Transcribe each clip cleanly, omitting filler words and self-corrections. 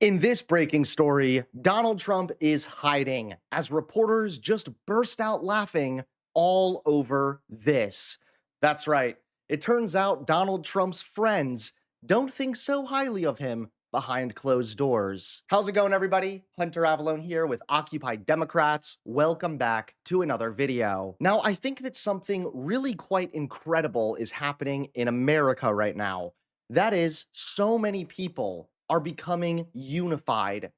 In this breaking story, Donald Trump is hiding as reporters just burst out laughing all over this. That's right. It turns out Donald Trump's friends don't think so highly of him behind closed doors. How's it going, everybody? Hunter Avalone here with Occupy Democrats. Welcome back to another video. Now, I think that something really quite incredible is happening in America right now. That is, so many people are becoming unified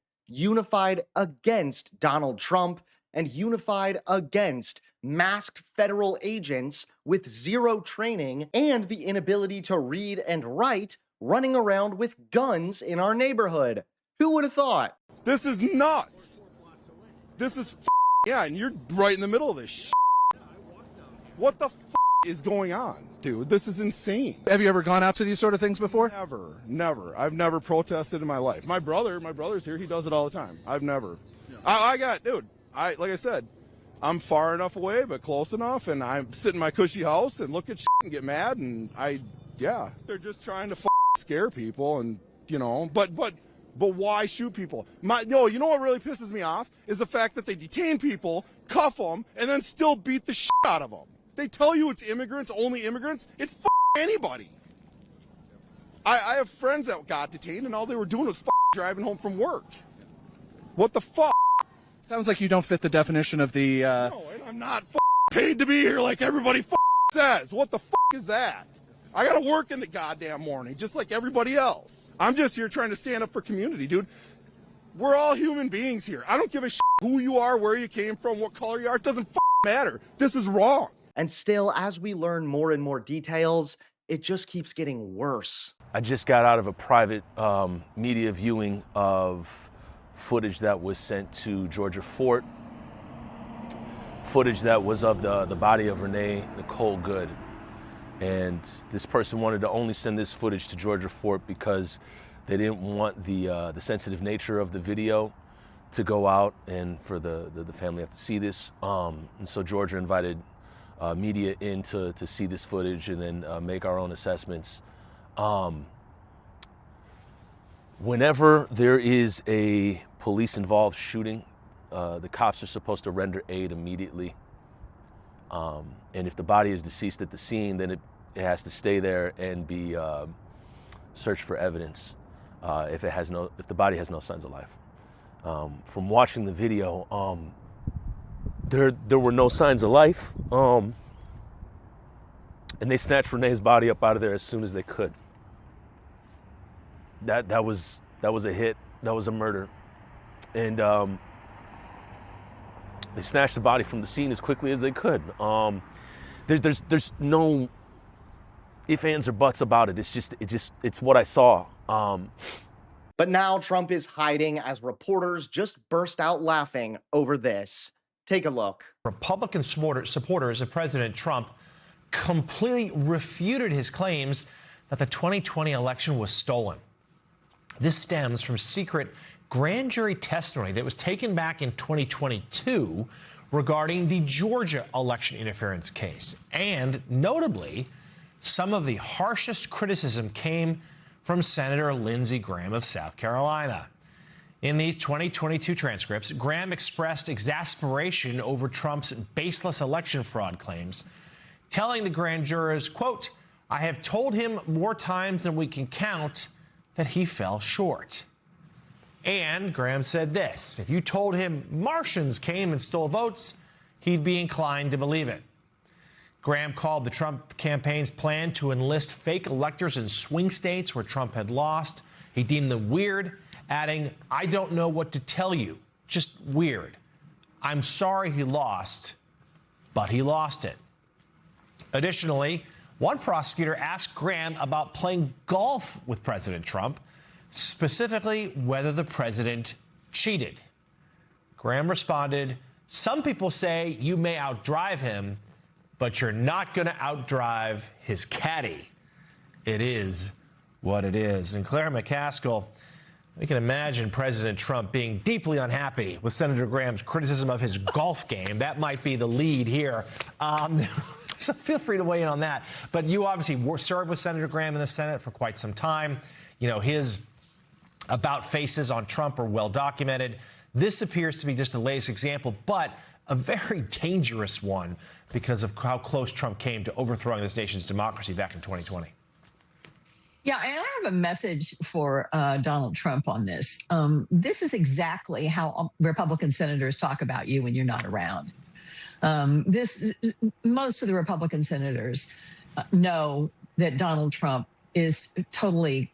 against Donald Trump and unified against masked federal agents with zero training and the inability to read and write running around with guns in our neighborhood. Who would have thought? This is nuts. This is yeah, and you're right in the middle of this shit. What the is going on, dude? This is insane. Have you ever gone out to these sort of things before? Never. I've never protested in my life. My brother's here. He does it all the time. I've never. Like I said, I'm far enough away, but close enough, and I'm sitting in my cushy house and look at shit and get mad, and they're just trying to scare people, and but why shoot people? You know what really pisses me off is the fact that they detain people, cuff them, and then still beat the shit out of them. They tell you it's immigrants, only immigrants. It's anybody. I have friends that got detained, and all they were doing was driving home from work. What the fuck? Sounds like you don't fit the definition of the. No, and I'm not paid to be here like everybody says. What the is that? I gotta work in the goddamn morning, just like everybody else. I'm just here trying to stand up for community, dude. We're all human beings here. I don't give a shit who you are, where you came from, what color you are. It doesn't matter. This is wrong. And still, as we learn more and more details, it just keeps getting worse. I just got out of a private media viewing of footage that was sent to Georgia Fort, footage that was of the body of Renee Nicole Good. And this person wanted to only send this footage to Georgia Fort because they didn't want the sensitive nature of the video to go out and for the family to have to see this. And so Georgia invited media in to see this footage and then make our own assessments. Whenever there is a police-involved shooting, the cops are supposed to render aid immediately. And if the body is deceased at the scene, then it has to stay there and be searched for evidence if the body has no signs of life. From watching the video, there were no signs of life, and they snatched Renee's body up out of there as soon as they could. That was a hit. That was a murder, and they snatched the body from the scene as quickly as they could. There's no ifs, ands, or buts about it. It's what I saw. But now Trump is hiding as reporters just burst out laughing over this. Take a look. Republican supporters of President Trump completely refuted his claims that the 2020 election was stolen. This stems from secret grand jury testimony that was taken back in 2022 regarding the Georgia election interference case. And notably, some of the harshest criticism came from Senator Lindsey Graham of South Carolina. In these 2022 transcripts, Graham expressed exasperation over Trump's baseless election fraud claims, telling the grand jurors, quote, "I have told him more times than we can count that he fell short." And Graham said this: if you told him Martians came and stole votes, he'd be inclined to believe it. Graham called the Trump campaign's plan to enlist fake electors in swing states where Trump had lost. He deemed them weird, adding, "I don't know what to tell you, just weird. I'm sorry he lost, but he lost it." Additionally, one prosecutor asked Graham about playing golf with President Trump, specifically whether the president cheated. Graham responded, "Some people say you may outdrive him, but you're not going to outdrive his caddy. It is what it is." And Claire McCaskill, we can imagine President Trump being deeply unhappy with Senator Graham's criticism of his golf game. That might be the lead here. So feel free to weigh in on that. But you obviously served with Senator Graham in the Senate for quite some time. You know, his about faces on Trump are well documented. This appears to be just the latest example, but a very dangerous one because of how close Trump came to overthrowing this nation's democracy back in 2020. Yeah, and I have a message for Donald Trump on this. This is exactly how Republican senators talk about you when you're not around. Most of the Republican senators know that Donald Trump is totally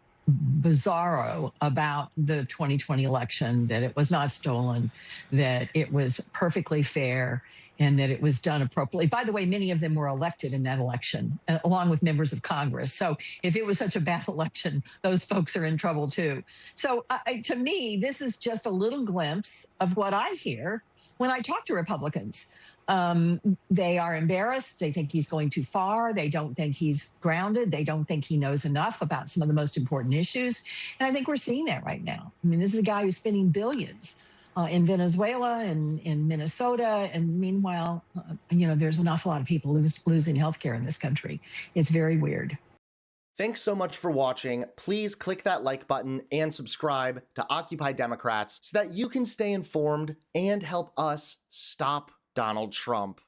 bizarro about the 2020 election, that it was not stolen, that it was perfectly fair, and that it was done appropriately. By the way, many of them were elected in that election, along with members of Congress. So if it was such a bad election, those folks are in trouble too. So to me, this is just a little glimpse of what I hear when I talk to Republicans. They are embarrassed. They think he's going too far. They don't think he's grounded. They don't think he knows enough about some of the most important issues. And I think we're seeing that right now. I mean, this is a guy who's spending billions in Venezuela and in Minnesota. And meanwhile, there's an awful lot of people losing health care in this country. It's very weird. Thanks so much for watching. Please click that like button and subscribe to Occupy Democrats so that you can stay informed and help us stop Donald Trump.